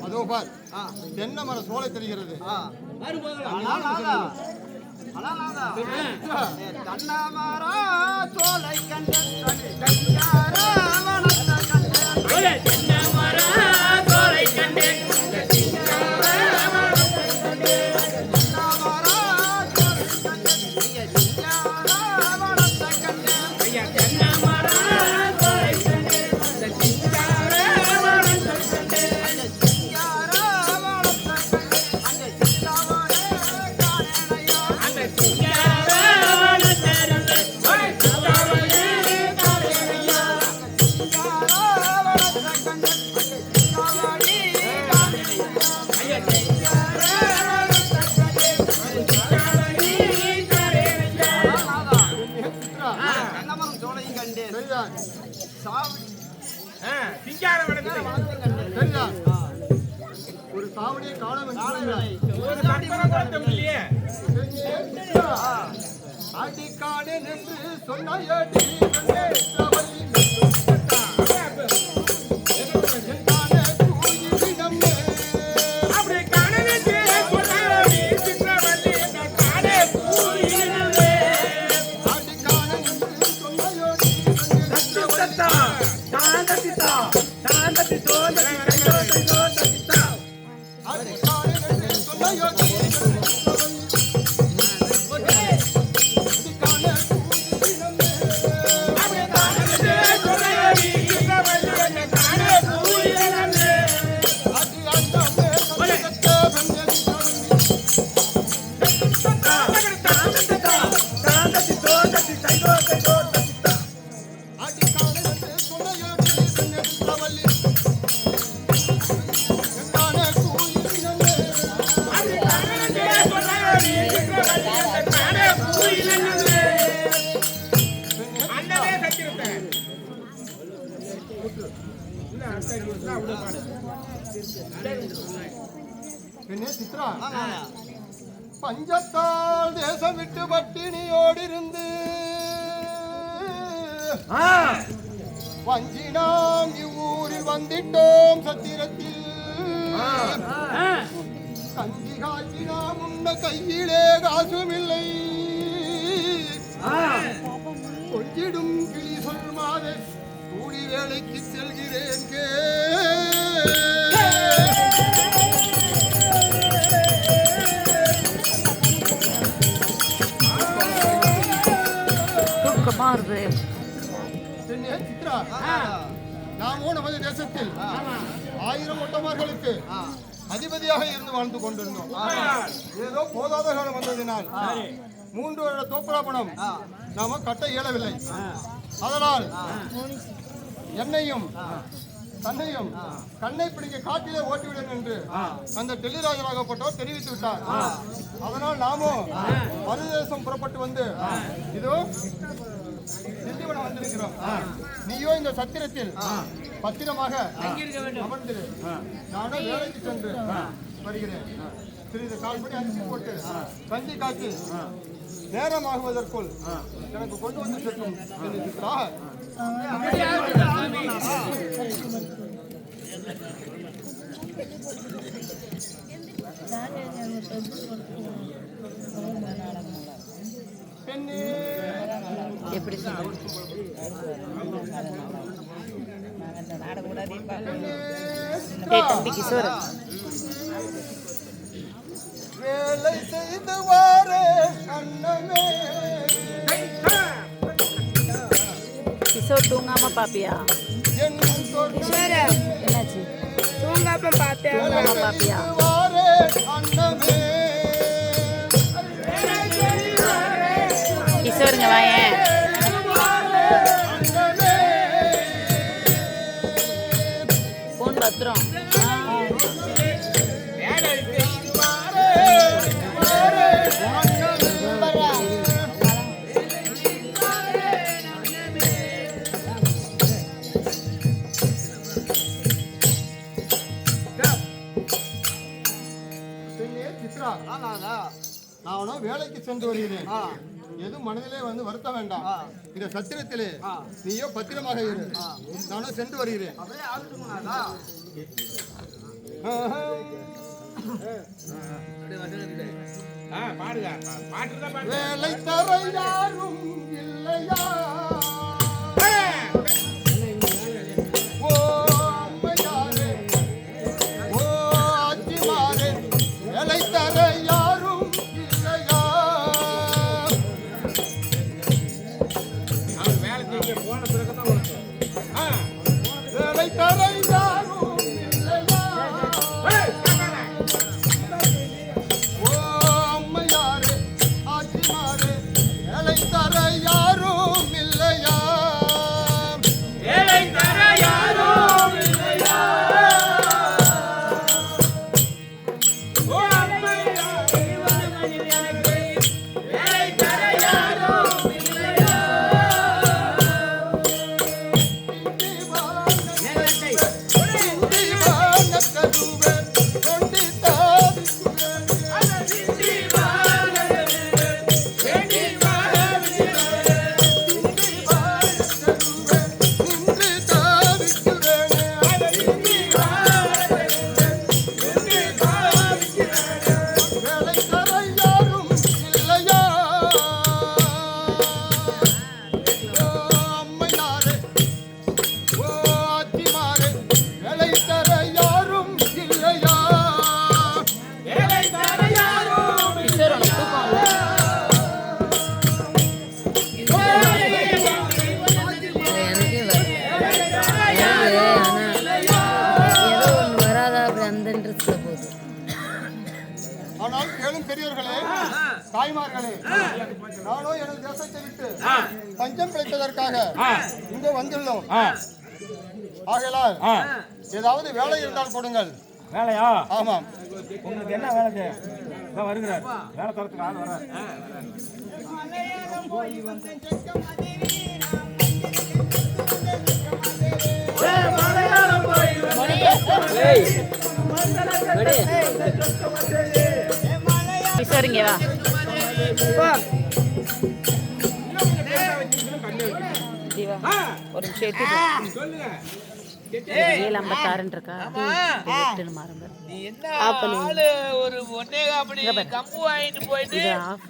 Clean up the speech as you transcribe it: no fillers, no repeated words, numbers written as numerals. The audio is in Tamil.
அதோ பார், தென்னை மர சோலை தெரிகிறது. தன்னமரா சோலை கண்டன் ஒரு சாவடியை காண அடிக்கானே நின்று சொன்னாயடி சித்ரா, பஞ்சத்தால் தேசம் விட்டு பட்டினியோடு இருந்து வஞ்சி நாம் இவ்வூரில் வந்திட்டோம். சத்திரத்தில் கஞ்சி காட்சி நாம் உண்ண கையிலே காசும் இல்லை. கொஞ்சிடும் கிளி சொல்மாதே கூலி வேலைக்கு செல்கிறேன். சித்ரா, நாமோ நமது தேசத்தில் 1000 ஒட்டமார்களுக்கு அதிபதியாக இருந்து வாழ்ந்து கொண்டிருந்தோம். ஏதோ போதாத காலம் வந்ததினால் 3 வருட தோப்புரா பணம் நாம கட்ட இயலவில்லை. அதனால் என்னையும் தன்னையும் கண்ணை பிடிக்க காட்டிலே ஓட்டிவிடும் என்று அந்த டெல்லிராஜராகப்பட்டவர் தெரிவித்து விட்டார். அதனால் நாமோ மறுதேசம் புறப்பட்டு வந்து இதோ திண்டிவனம் வந்திருக்கிறோம். நீயோ இந்த சத்திரத்தில் பத்திரமாக அமர்ந்திரு. நானும் வேலைக்கு சென்று வருகிறேன். சிறிது கால்படி அரிசி போட்டு கஞ்சி காய்ச்சி நேரமாகுவதற்குள் எனக்கு கொண்டு வந்து சேர்க்கும். எப்படி தம்பி கிஷோர் வேலை செய்து வாரே அண்ணமே. கிஷோர் தூங்காம பாப்பியா? என்னாச்சு? தூங்காம பாப்பியா? கிஷோருங்க வாயேன். போன் பத்திரம் நானும் வேலைக்கு சென்று வருகிறேன். எதுவும் மனதிலே வந்து வருத்த வேண்டாம். இந்த சத்திரத்திலே நீயோ பத்திரமாக இரு. நானும் சென்று வருகிறேன். வேலை தர யாரும் இல்லையா? ஓ அம்மையாரே, ஓ அச்சிமாரே, வேலை தர யாரும் இல்லையா? வேலை தர யாரும் இல்லையா? ஓ அம்மையாரே, ஆச்சிமாரே, வேலை தர யாரும் இல்லையா? கதுவே கொண்டி வேலை தர யாரும் இல்லையா? ஓ அம்மையாரே, ஓ அத்திமாரே, வேலை தர யாரும் இல்லையா? கிஷோர் உனக்கு தூக்கம் இல்ல? எனக்கே ஏதோ ஒன்று வராதா அப்படி அந்த இன்ட்ரெஸ்ட்ல போகுது. ஆனால் கேளும் பெரியவர்களே, தாய்மார்களே, நானோ எனது தேசத்தை விட்டு பஞ்சம் பிழைப்பதற்காக இங்கு வந்துள்ளோம். ஆகையால் ஏதாவது வேலை இருந்தால் கொடுங்கள். வேலையா? ஆமாம். உங்களுக்கு என்ன வேலை? வருகிறார் வேலை தரத்துக்கு ஆள் வர. கிஷோர் இங்கே வா. ஜீவா ஒரு நிமிஷம் எட்டு சொல்லுங்க. 7:56 இருக்கா? 8 மாறுங்க. நீ என்ன ஆளு ஒரு ஒன்னே அப்படி கம்பு வாங்கிட்டு போயிட்டு இது ஆஃப்